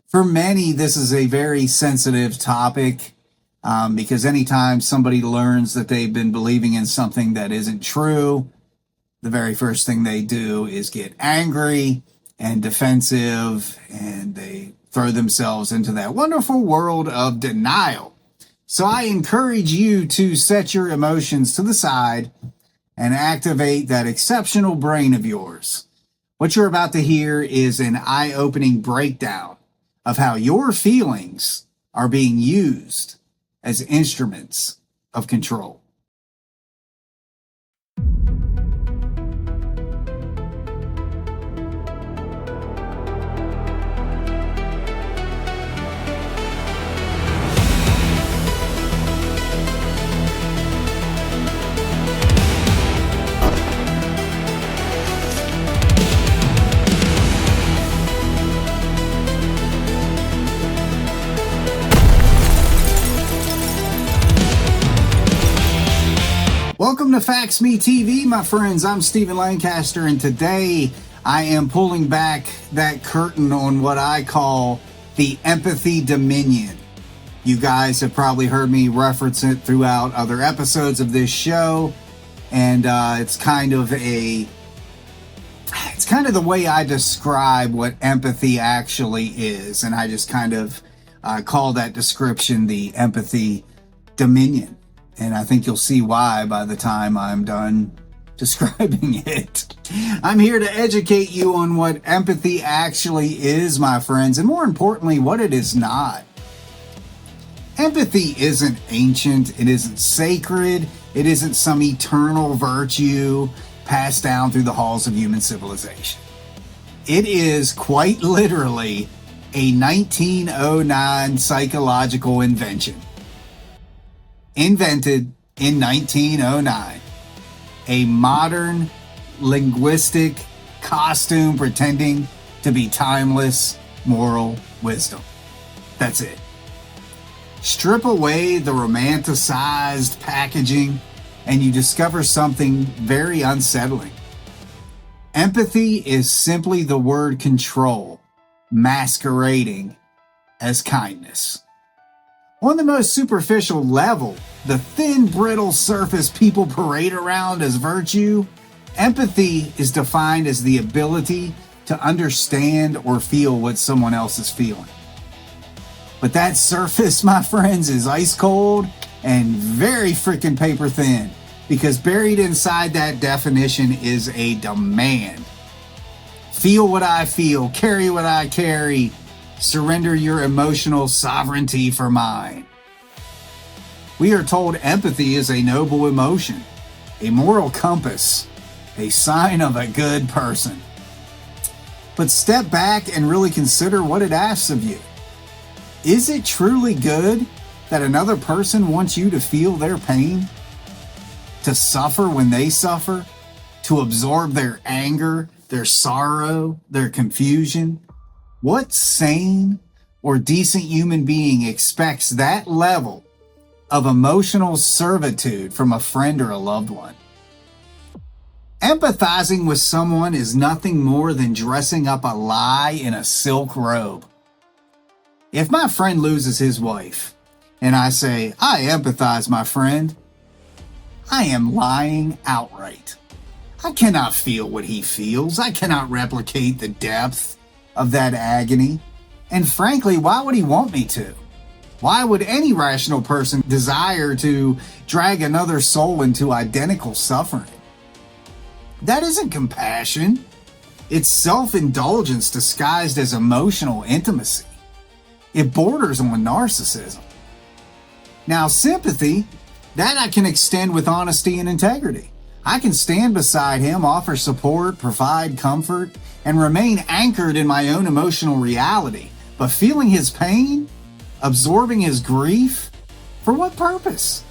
For many, this is a very sensitive topic because anytime somebody learns that they've been believing in something that isn't true, the very first thing they do is get angry and defensive, and they throw themselves into that wonderful world of denial. So I encourage you to set your emotions to the side and activate that exceptional brain of yours. What you're about to hear is an eye-opening breakdown of how your feelings are being used as instruments of control. Welcome to Facts Me TV, my friends. I'm Stephen Lancaster, and today I am pulling back that curtain on what I call the empathy dominion. You guys have probably heard me reference it throughout other episodes of this show, and it's kind of the way I describe what empathy actually is, and I just kind of call that description the empathy dominion. And I think you'll see why by the time I'm done describing it. I'm here to educate you on what empathy actually is, my friends, and more importantly, what it is not. Empathy isn't ancient, it isn't sacred, it isn't some eternal virtue passed down through the halls of human civilization. It is quite literally a 1909 psychological invention. Invented in 1909, a modern linguistic costume pretending to be timeless moral wisdom. That's it. Strip away the romanticized packaging and you discover something very unsettling. Empathy is simply the word control masquerading as kindness. On the most superficial level, the thin, brittle surface people parade around as virtue, empathy is defined as the ability to understand or feel what someone else is feeling. But that surface, my friends, is ice cold and very freaking paper thin, because buried inside that definition is a demand. Feel what I feel, carry what I carry. Surrender your emotional sovereignty for mine. We are told empathy is a noble emotion, a moral compass, a sign of a good person. But step back and really consider what it asks of you. Is it truly good that another person wants you to feel their pain? To suffer when they suffer? To absorb their anger, their sorrow, their confusion? What sane or decent human being expects that level of emotional servitude from a friend or a loved one? Empathizing with someone is nothing more than dressing up a lie in a silk robe. If my friend loses his wife and I say, I empathize, my friend, I am lying outright. I cannot feel what he feels. I cannot replicate the depth of that agony. And frankly, why would he want me to? Why would any rational person desire to drag another soul into identical suffering? That isn't compassion. It's self-indulgence disguised as emotional intimacy. It borders on narcissism. Now, sympathy, that I can extend with honesty and integrity. I can stand beside him, offer support, provide comfort, and remain anchored in my own emotional reality. But feeling his pain, absorbing his grief, for what purpose?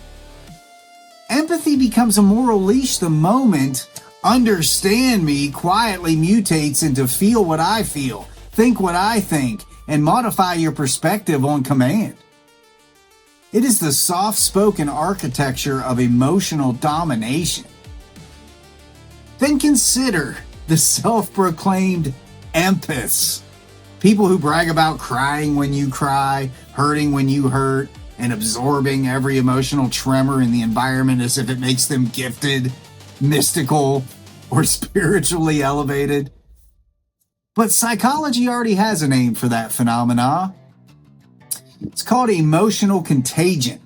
Empathy becomes a moral leash the moment understand me quietly mutates into feel what I feel, think what I think, and modify your perspective on command. It is the soft-spoken architecture of emotional domination. Then consider the self-proclaimed empaths. People who brag about crying when you cry, hurting when you hurt, and absorbing every emotional tremor in the environment as if it makes them gifted, mystical, or spiritually elevated. But psychology already has a name for that phenomena. It's called emotional contagion.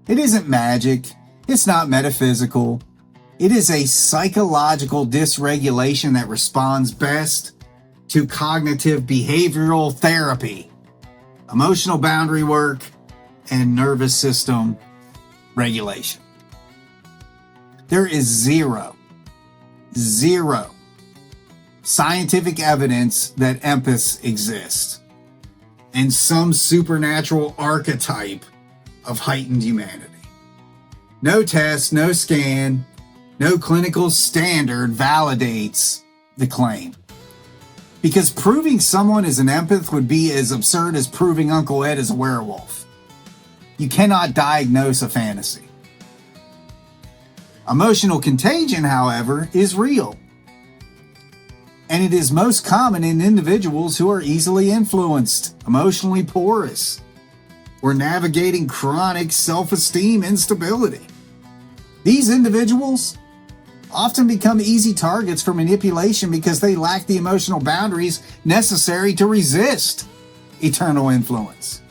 It isn't magic. It's not metaphysical. It is a psychological dysregulation that responds best to cognitive behavioral therapy, emotional boundary work, and nervous system regulation. There is zero scientific evidence that empaths exist and some supernatural archetype of heightened humanity. No test, no scan, no clinical standard validates the claim. Because proving someone is an empath would be as absurd as proving Uncle Ed is a werewolf. You cannot diagnose a fantasy. Emotional contagion, however, is real. And it is most common in individuals who are easily influenced, emotionally porous, or navigating chronic self-esteem instability. These individuals often become easy targets for manipulation because they lack the emotional boundaries necessary to resist eternal influence.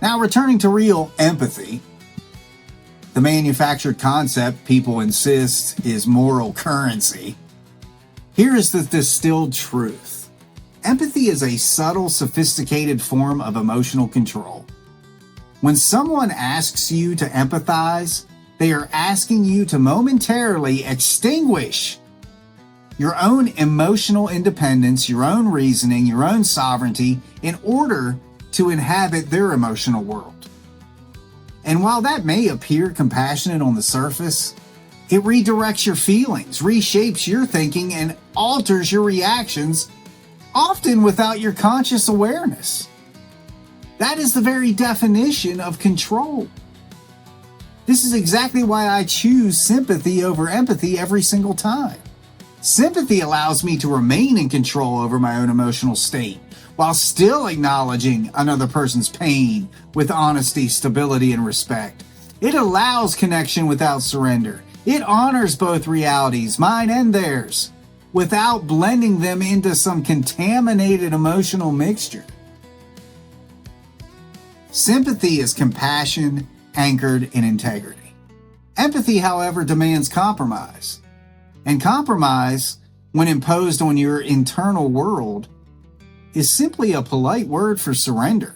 Now, returning to real empathy, the manufactured concept people insist is moral currency. Here is the distilled truth. Empathy is a subtle, sophisticated form of emotional control. When someone asks you to empathize, they are asking you to momentarily extinguish your own emotional independence, your own reasoning, your own sovereignty in order to inhabit their emotional world. And while that may appear compassionate on the surface, it redirects your feelings, reshapes your thinking, and alters your reactions, often without your conscious awareness. That is the very definition of control. This is exactly why I choose sympathy over empathy every single time. Sympathy allows me to remain in control over my own emotional state, while still acknowledging another person's pain with honesty, stability, and respect. It allows connection without surrender. It honors both realities, mine and theirs, without blending them into some contaminated emotional mixture. Sympathy is compassion anchored in integrity. Empathy, however, demands compromise. And compromise, when imposed on your internal world, is simply a polite word for surrender.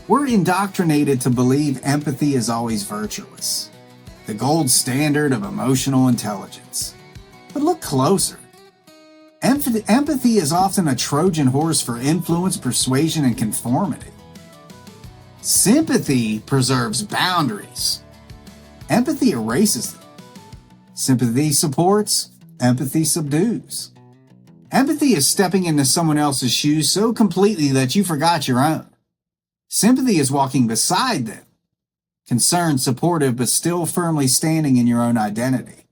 We're indoctrinated to believe empathy is always virtuous, the gold standard of emotional intelligence. But look closer. Empathy is often a Trojan horse for influence, persuasion, and conformity. Sympathy preserves boundaries. Empathy erases them. Sympathy supports, empathy subdues. Empathy is stepping into someone else's shoes so completely that you forgot your own. Sympathy is walking beside them, concerned, supportive, but still firmly standing in your own identity.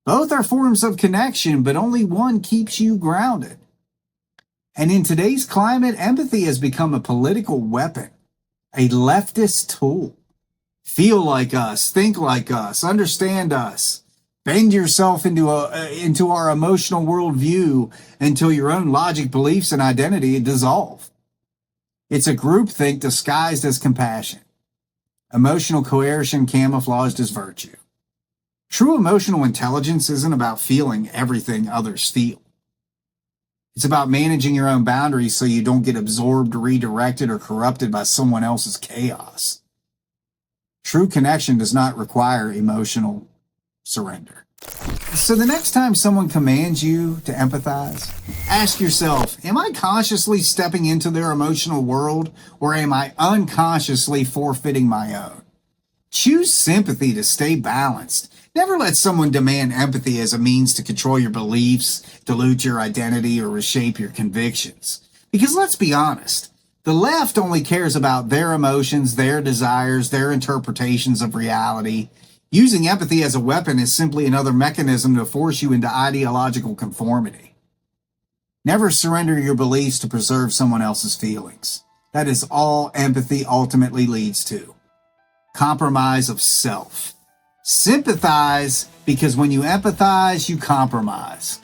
Both are forms of connection, but only one keeps you grounded. And in today's climate, empathy has become a political weapon, a leftist tool. Feel like us, think like us, understand us. Bend yourself into our emotional worldview until your own logic, beliefs, and identity dissolve. It's a groupthink disguised as compassion. Emotional coercion camouflaged as virtue. True emotional intelligence isn't about feeling everything others feel. It's about managing your own boundaries so you don't get absorbed, redirected, or corrupted by someone else's chaos. True connection does not require emotional surrender. So the next time someone commands you to empathize, ask yourself, am I consciously stepping into their emotional world, or am I unconsciously forfeiting my own? Choose sympathy to stay balanced. Never let someone demand empathy as a means to control your beliefs, dilute your identity, or reshape your convictions. Because let's be honest, the left only cares about their emotions, their desires, their interpretations of reality. Using empathy as a weapon is simply another mechanism to force you into ideological conformity. Never surrender your beliefs to preserve someone else's feelings. That is all empathy ultimately leads to. Compromise of self. Sympathize, because when you empathize, you compromise.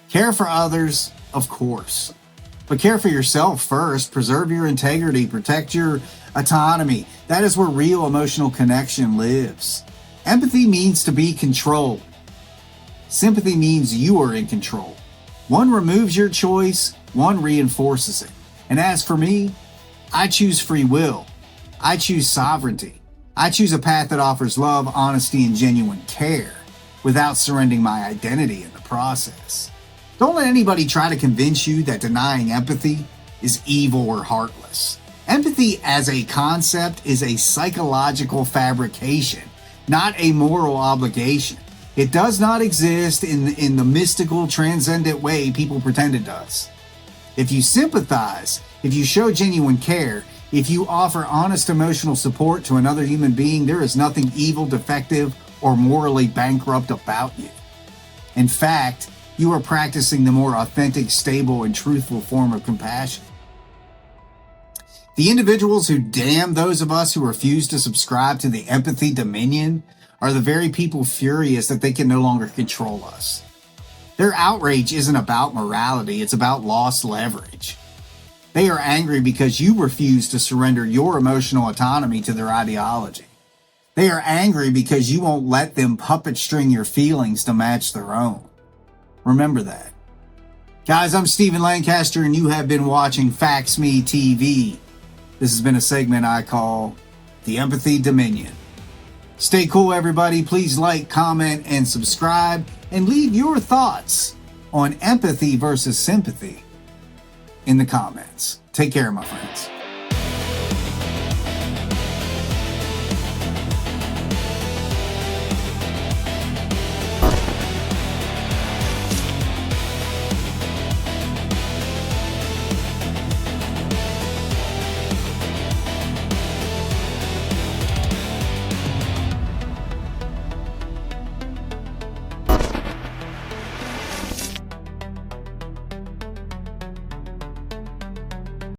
Care for others, of course. But care for yourself first. Preserve your integrity. Protect your autonomy. That is where real emotional connection lives. Empathy means to be controlled. Sympathy means you are in control. One removes your choice, one reinforces it. And as for me, I choose free will. I choose sovereignty. I choose a path that offers love, honesty, and genuine care without surrendering my identity in the process. Don't let anybody try to convince you that denying empathy is evil or heartless. Empathy as a concept is a psychological fabrication, not a moral obligation. It does not exist in the mystical, transcendent way people pretend it does. If you sympathize, if you show genuine care, if you offer honest emotional support to another human being, there is nothing evil, defective, or morally bankrupt about you. In fact, you are practicing the more authentic, stable, and truthful form of compassion. The individuals who damn those of us who refuse to subscribe to the empathy dominion are the very people furious that they can no longer control us. Their outrage isn't about morality, it's about lost leverage. They are angry because you refuse to surrender your emotional autonomy to their ideology. They are angry because you won't let them puppet string your feelings to match their own. Remember that. Guys, I'm Stephen Lancaster, and you have been watching Facts Me TV. This has been a segment I call The Empathy Dominion. Stay cool, everybody. Please like, comment, and subscribe, and leave your thoughts on empathy versus sympathy in the comments. Take care, my friends.